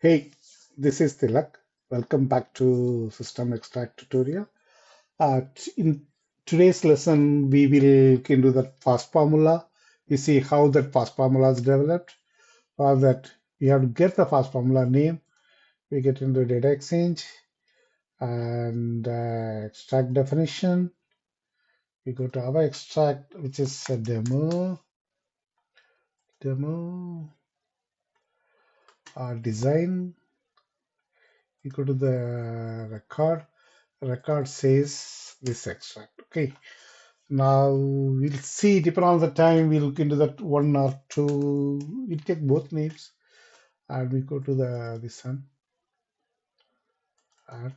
Hey, this is Tilak. Welcome back to System Extract tutorial. In today's lesson, we will look into the fast formula. We see how that fast formula is developed. For that, we have to get the fast formula name. We get into data exchange and extract definition. We go to our extract, which is a demo, design. We go to the record. Record says this extract. Okay. Now we'll see, depending on the time, we look into that one or two. We take both names and we go to the this one and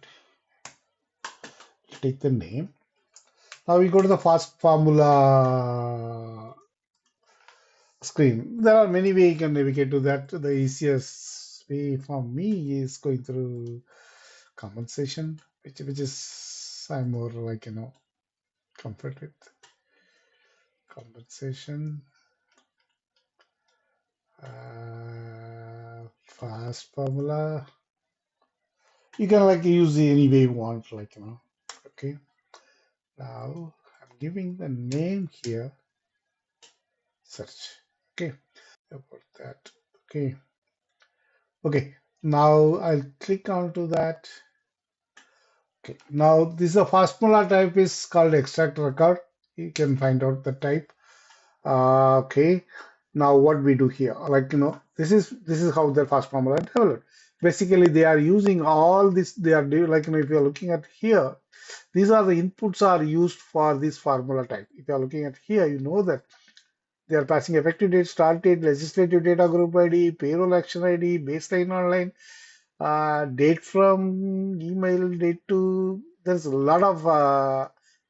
take the name. Now we go to the fast formula screen. There are many ways you can navigate to that. The easiest way for me is going through compensation, which is I'm more like comfort with compensation. Fast formula. You can like use any way you want, Okay. Now I'm giving the name here. Search. Okay. About that. Okay. Okay. Now I'll click onto that. Okay. Now this is a fast formula type is called extract record. You can find out the type. Okay. Now what we do here, this is how the fast formula developed. Basically, they are using all this. They are doing if you are looking at here, these are the inputs are used for this formula type. If you are looking at here, you know that they are passing effective date, start date, legislative data group ID, payroll action ID, baseline online, date from email, date to. There's a lot of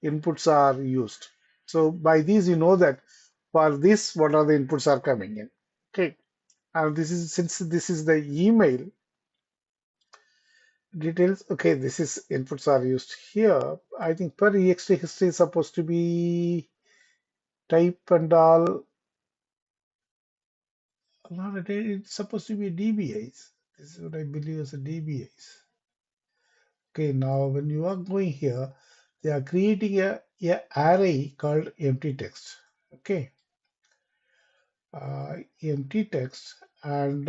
inputs are used. So by these, you know that for this, what are the inputs are coming in. Okay, and this is since this is the email details. Okay, this is inputs are used here. I think per ext history is supposed to be type and all. Not a, it's supposed to be DBIs. This is what I believe is a DBIs. Okay, now when you are going here, they are creating a array called empty text. Okay, empty text, and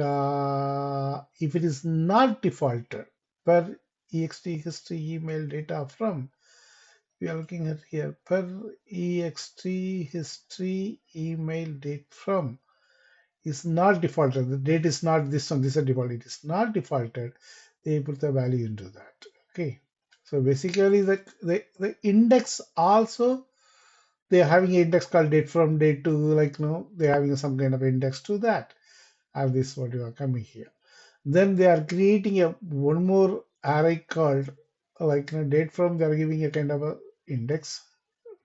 if it is not defaulted per ext history email data from, we are looking at here per ext history email date from is not defaulted. The date is not this one, this is a default. It is not defaulted. They put the value into that. Okay. So basically the index also they're having an index called date from date to they're having some kind of index to that. And this is what you are coming here. Then they are creating a one more array called date from, they are giving a kind of a index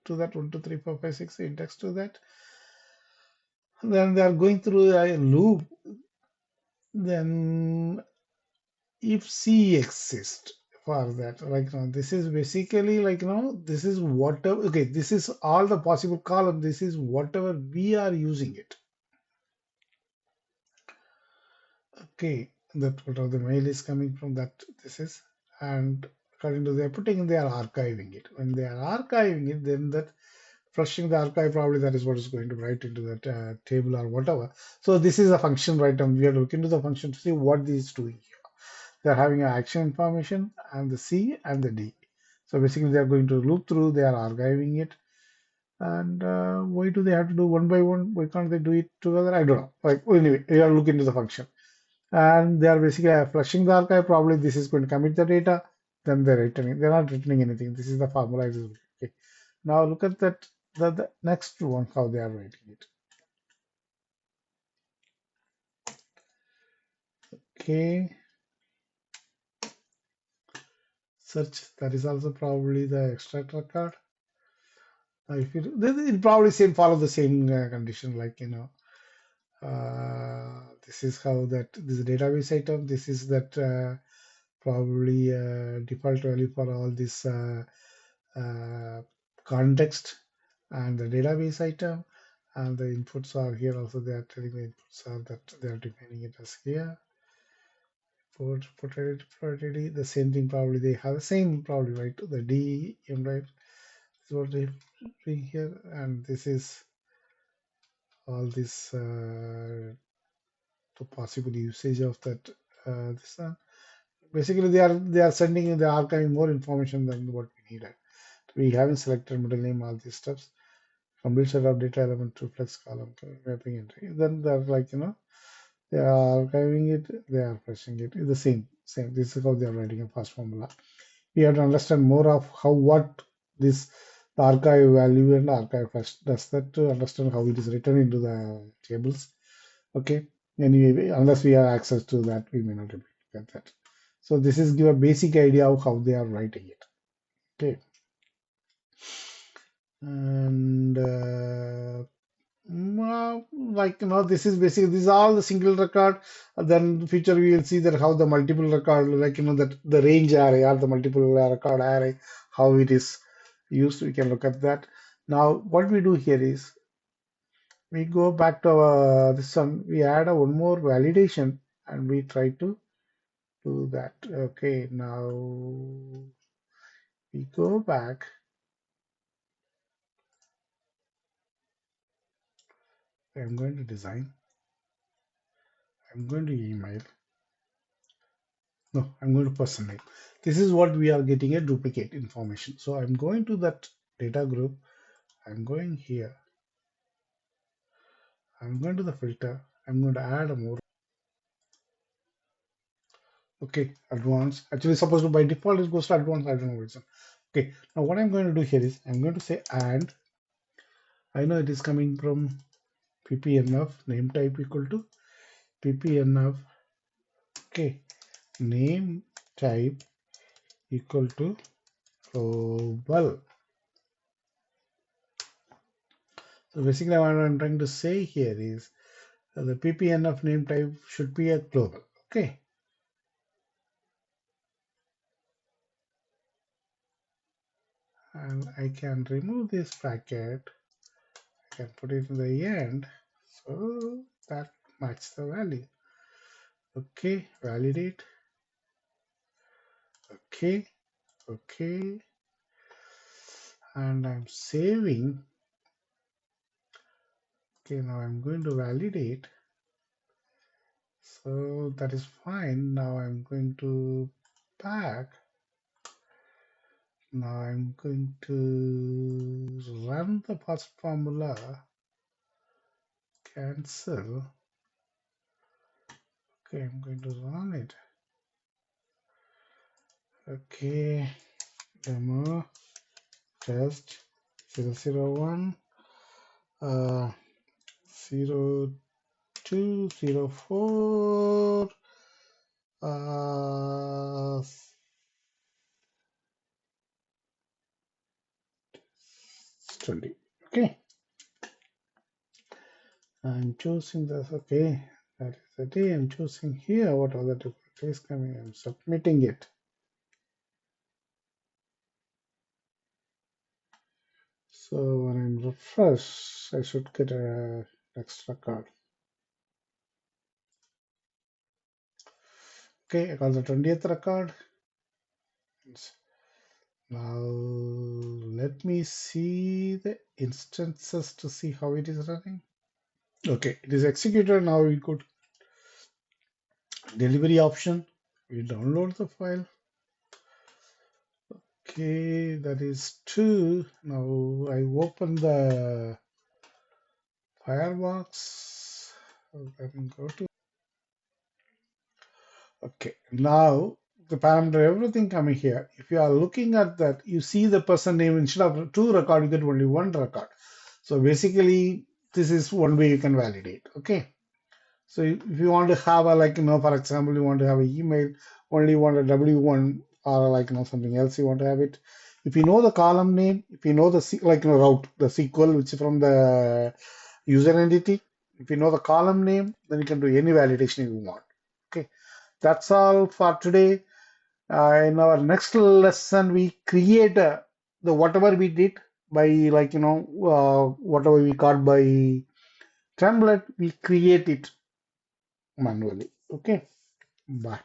to that 1, 2, 3, 4, 5, 6 index to that. Then they are going through a loop. Then if C exists for that, this is basically this is whatever, okay, this is all the possible column, this is whatever we are using it. Okay, that whatever the mail is coming from that, this is, and according to they're putting in, they are archiving it. When they are archiving it, then that flushing the archive, probably that is what is going to write into that table or whatever. So this is a function, right? And we are looking to the function to see what this is doing here. They're having an action information and the C and the D. So basically they're going to loop through, they are archiving it. And why do they have to do one by one? Why can't they do it together? I don't know. Anyway, you are looking into the function. And they are basically flushing the archive. Probably this is going to commit the data. Then they're returning. They're not returning anything. This is the formula. Okay. Now look at that. The next one, how they are writing it. Okay. Search. That is also probably the extract record. If it probably same follow the same condition, this is how that this database item, this is that probably default value for all this uh, context and the database item, and the inputs are here also. They are telling the inputs are that they are defining it as here. portability, the same thing probably they have the same probably, right? The DEM, right? Is what they bring here, and this is all this the possible usage of that this one. Basically, they are sending they are archiving more information than what we needed. We haven't selected middle name, all these steps. Complete set of data element to flex column mapping entry. Then they're like they are archiving it, they are fetching it. It's the same. This is how they are writing a fast formula. We have to understand more of how what this the archive value and archive first does that to understand how it is written into the tables. Okay. Anyway, unless we have access to that, we may not be able to get that. So this is give a basic idea of how they are writing it. Okay. And like this is basically this is all the single record. Then future we will see that how the multiple record, like that the range array or the multiple record array, how it is used. We can look at that. Now what we do here is we go back to our this one. We add a one more validation and we try to do that. Okay, now we go back. I'm going to design. I'm going to email. No, I'm going to person name. This is what we are getting a duplicate information. So I'm going to that data group. I'm going here. I'm going to the filter. I'm going to add a more. Okay, advanced. Actually, supposed to by default it goes to advanced. I don't know what it's. Okay, now what I'm going to do here is I'm going to say and. I know it is coming from ppnf name type equal to ppnf. Okay, name type equal to global. So basically what I'm trying to say here is the ppnf name type should be a global. Okay. And I can remove this bracket. I can put it in the end. So that matches the value. Okay, validate. Okay, okay. And I'm saving. Okay, now I'm going to validate. So that is fine. Now I'm going to back. Now I'm going to run the first formula, cancel. Okay, I'm going to run it. Okay, demo test 001 0204 20. Okay, I'm choosing this. Okay, that is the day. I'm choosing here what other different is coming. I'm submitting it. So when I refresh, I should get a extra card. Okay, I got the 20th record. Now let me see the instances to see how it is running. Okay, it is executed. Now we could delivery option. We download the file. Okay, that is 2. Now I open the Firebox. Then go to. Okay, now the parameter, everything coming here. If you are looking at that, you see the person name instead of 2 record, you get only 1 record. So basically, this is one way you can validate. Okay. So if you want to have a for example, you want to have an email, only want a W1 or something else you want to have it. If you know the column name, if you know the route, the SQL which is from the user entity, if you know the column name, then you can do any validation you want. Okay, that's all for today. In our next lesson, we create the whatever we did by whatever we got by template, we create it manually. Okay, bye.